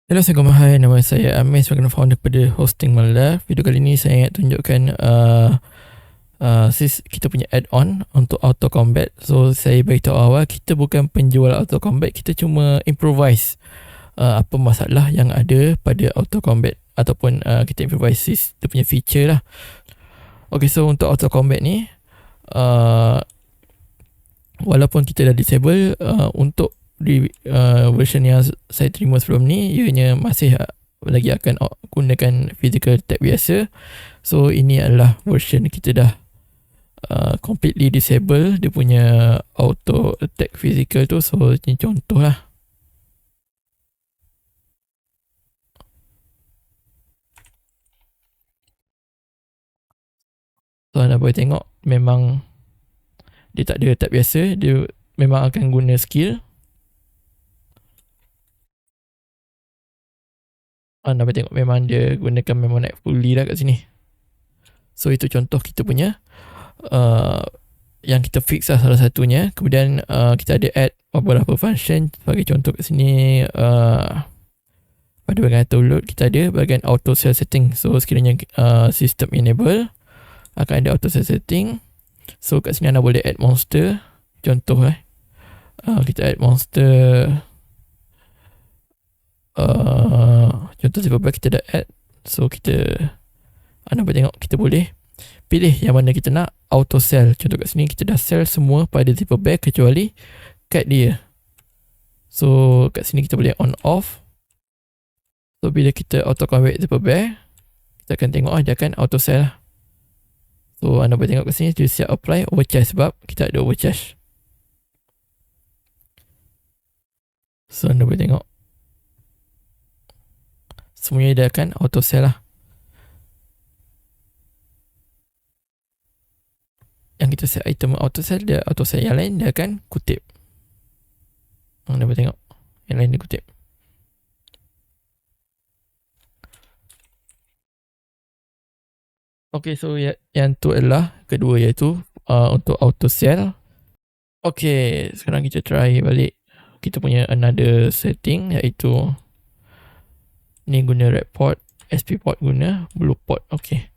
Hello, Assalamualaikum. Hai, nama saya Amir sebagai founder pada Hosting Malda. Video kali ini saya nak tunjukkan kita punya add-on untuk Auto Combat. So, saya beritahu awal, kita bukan penjual Auto Combat, kita cuma improvise apa masalah yang ada pada Auto Combat ataupun kita improvise dia punya feature lah. Okay, so untuk Auto Combat ni, walaupun kita dah disable, untuk di version yang saya terima sebelum ni, ianya masih lagi akan gunakan physical attack biasa. So ini adalah version kita dah completely disable dia punya auto attack physical tu. So ini contoh lah. So anda boleh tengok memang dia tak ada attack biasa, dia memang akan guna skill. Anda boleh tengok memang dia gunakan memang naik fully lah kat sini. So itu contoh kita punya yang kita fix lah salah satunya. Kemudian kita ada add beberapa function. Sebagai contoh kat sini, pada bahagian auto load kita ada bahagian auto cell setting. So sekiranya system enable, akan ada auto cell setting. So kat sini anda boleh add monster. Contoh kita add monster, contoh sebab kita dah add. So anda boleh tengok, kita boleh pilih yang mana kita nak auto sell. Contoh kat sini kita dah sell semua pada zipper bag kecuali cat dia. So kat sini kita boleh on off. So bila kita auto convert zipper bag, kita akan tengok dia akan auto sell lah. So anda boleh tengok kat sini dia siap apply overcharge sebab kita ada overcharge. So anda boleh tengok semuanya dia akan auto sell lah. Yang kita set item auto sell, dia auto sell. Yang lain dia akan kutip. Anda boleh tengok yang lain dia kutip. Okay, so yang tu adalah kedua, iaitu untuk auto sell. Okay, sekarang kita try balik kita punya another setting, iaitu ni guna red port, SP port guna blue port. Okay,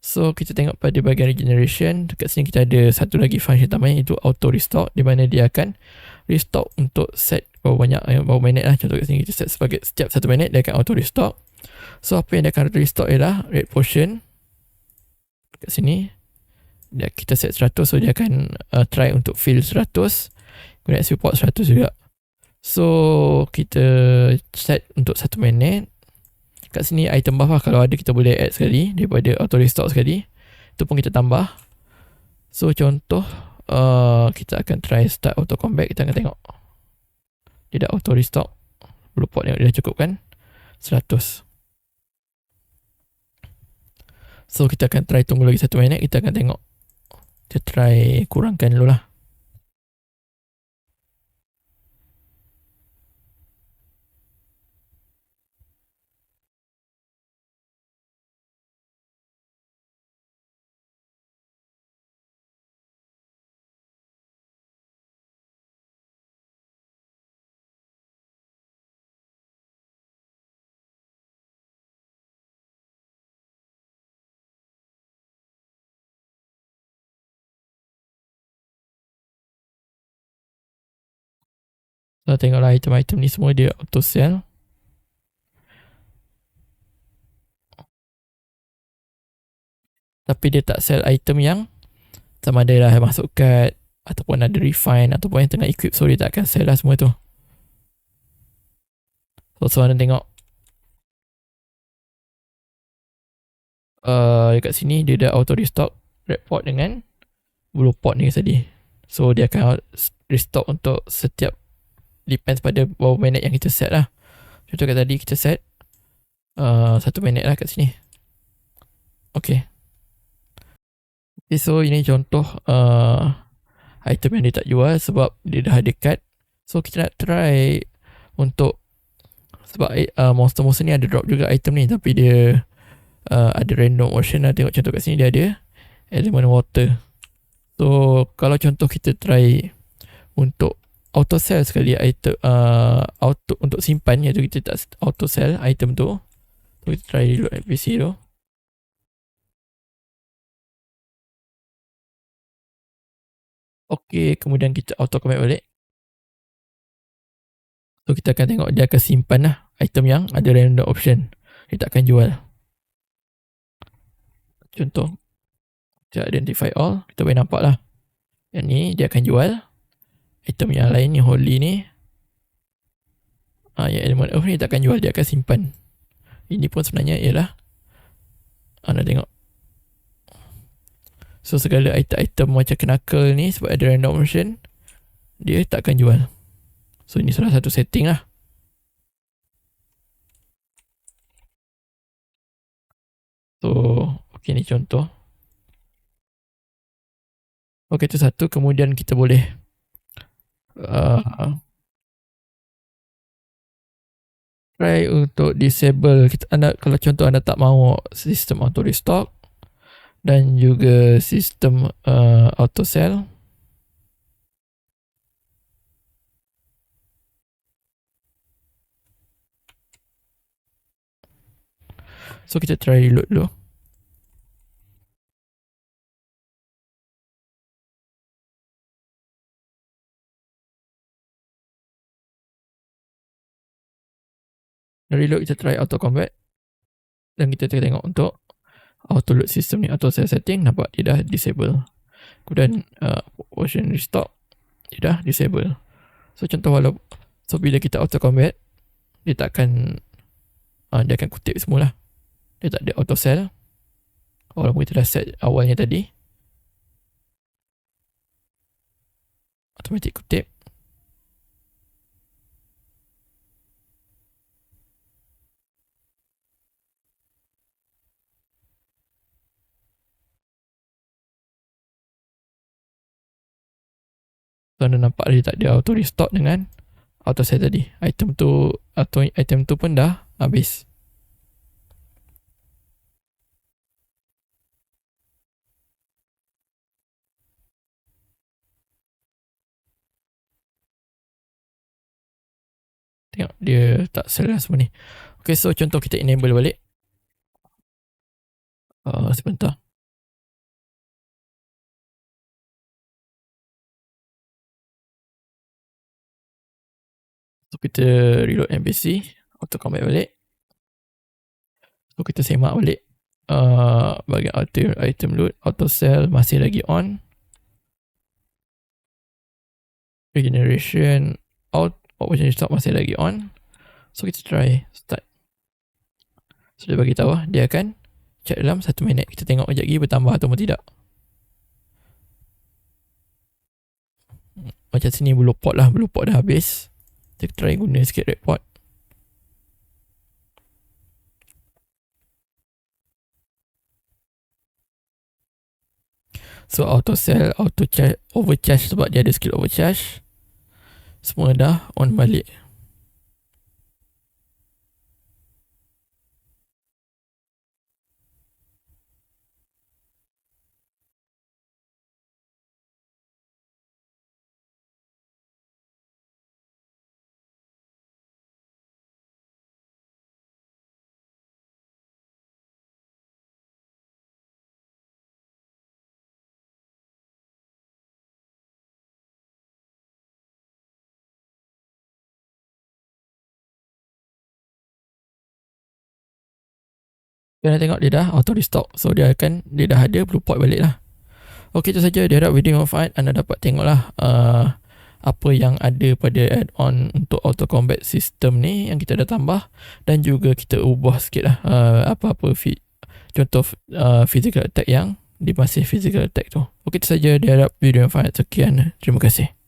so kita tengok pada bahagian regeneration. Dekat sini kita ada satu lagi function tambahan, iaitu auto restock, di mana dia akan restock untuk set berapa minit lah. Contoh kat sini kita set sebagai setiap 1 minit dia akan auto restock. So apa yang dia akan restock ialah red potion. Kat sini kita set 100, so dia akan try untuk fill 100. Kemudian SP port 100 juga. So kita set untuk 1 minit. Kat sini item buff lah, kalau ada kita boleh add sekali daripada auto restock sekali. Itu pun kita tambah. So contoh kita akan try start auto combat. Kita akan tengok dia dah auto restock. Blue pot dia dah cukup kan 100. So kita akan try tunggu lagi 1 minit. Kita akan tengok, kita try kurangkan dulu lah. So tengoklah item-item ni semua dia auto sell. Tapi dia tak sell item yang sama ada dah masuk card ataupun ada refine ataupun yang tengah equip. So dia tak akan sell lah semua tu. So anda tengok dekat sini dia dah auto restock red pot dengan blue pot ni tadi. So dia akan restock untuk setiap, depends pada berapa minit yang kita set lah. Contoh kat tadi kita set 1 minit lah kat sini. Okay, so ini contoh item yang dia tak jual sebab dia dah ada card. So kita nak try untuk, sebab monster-monster ni ada drop juga item ni, tapi dia ada random ocean lah. Tengok contoh kat sini dia ada element water. So kalau contoh kita try untuk auto sell sekali item auto untuk simpan, iaitu kita tak auto sell item tu. So kita try reload PC tu. Okey, kemudian kita auto commit balik. So kita akan tengok dia akan simpan lah item yang ada random option. Dia tak akan jual. Contoh, kita identify all, kita boleh nampak lah. Yang ni dia akan jual. Item yang lain ni, holy ni, yang element earth ni tak akan jual, dia akan simpan. Ini pun sebenarnya ialah anda tengok. So segala item-item macam knuckle ni, sebab ada random option, dia tak akan jual. So ini salah satu setting lah. So okay, ni contoh. Okay, itu satu. Kemudian kita boleh try untuk disable. Anda, kalau contoh anda tak mahu sistem auto restock dan juga sistem auto sell, so kita try reload dulu. Reload, kita try auto combat dan kita tengok untuk auto load system ni, auto sell setting, nampak dia dah disable. Kemudian ocean restock, dia dah disable. So contoh, so bila kita auto combat, dia tak akan dia akan kutip semula. Dia tak ada auto sell walaupun kita dah set awalnya tadi. Automatic kutip. So anda nampak dia tak ada auto restock dengan auto sell tadi. Item tu pun dah habis. Tengok dia tak sell lah semua ni. Okay, so contoh kita enable balik. Sebentar. So kita reload NPC, auto combat balik. So kita semak balik bahagian item load, auto sell masih lagi on. Regeneration out, option stop masih lagi on. So kita try start. So dia bagi tahu dia akan check dalam 1 minit. Kita tengok sekejap lagi bertambah atau tidak. Macam sini blue pot dah habis. Kita try guna sikit red pot. So auto sell, auto overcharge sebab dia ada skill overcharge. Semua dah on balik. Kena tengok dia dah auto restock. So dia dah ada blue pot balik lah. Okay, itu saja. Dia harap video manfaat. Anda dapat tengok lah apa yang ada pada add-on untuk auto combat system ni yang kita dah tambah, dan juga kita ubah sikit lah apa-apa contoh physical attack yang di masih physical attack tu. Okay, itu saja. Dia harap video manfaat. Sekian. Terima kasih.